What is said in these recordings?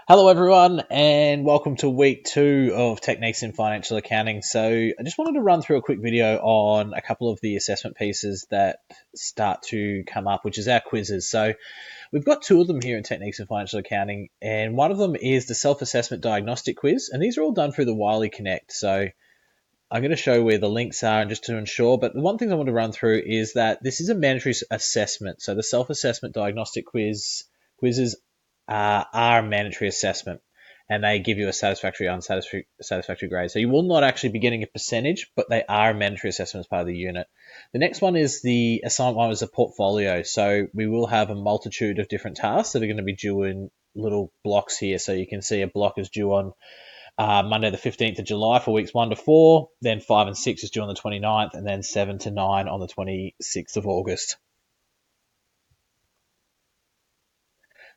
Hello, everyone, and welcome to week 2 of Techniques in Financial Accounting. So, I just wanted to run through a quick video on a couple of the assessment pieces that start to come up, which is our quizzes. So, we've got 2 of them here in Techniques in Financial Accounting, and one of them is the self-assessment diagnostic quiz, and these are all done through the Wiley Connect. So, I'm going to show where the links are and just to ensure, but the one thing I want to run through is that this is a mandatory assessment. So, the self-assessment diagnostic quizzes are a mandatory assessment, and they give you a satisfactory, unsatisfactory grade. So you will not actually be getting a percentage, but they are a mandatory assessment as part of the unit. The next one is the assignment one is a portfolio. So we will have a multitude of different tasks that are going to be due in little blocks here. So you can see a block is due on Monday the 15th of July for weeks 1 to 4, then 5 and 6 is due on the 29th, and then 7 to 9 on the 26th of August.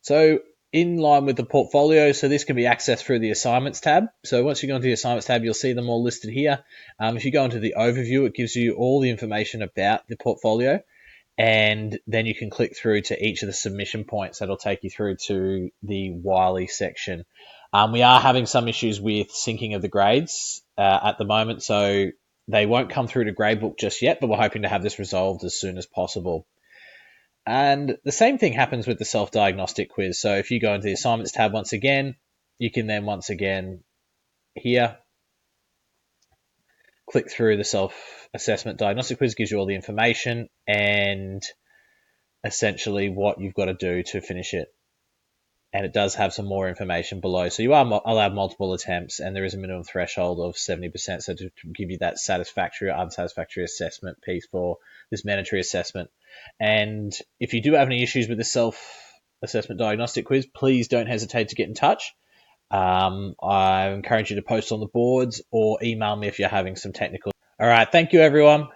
So in line with the portfolio, so this can be accessed through the assignments tab. So once you go into the assignments tab, you'll see them all listed here. If you go into the overview, it gives you all the information about the portfolio, and then you can click through to each of the submission points. That'll take you through to the Wiley section. We are having some issues with syncing of the grades at the moment, so they won't come through to gradebook just yet, but we're hoping to have this resolved as soon as possible. And the same thing happens with the self-diagnostic quiz. So if you go into the assignments tab once again, you can then once again here click through the self-assessment diagnostic quiz, gives you all the information and essentially what you've got to do to finish it. And it does have some more information below. So you are allowed multiple attempts, and there is a minimum threshold of 70%. So to give you that satisfactory or unsatisfactory assessment piece for this mandatory assessment. And if you do have any issues with the self-assessment diagnostic quiz, please don't hesitate to get in touch. I encourage you to post on the boards or email me if you're having some technical. All right. Thank you, everyone.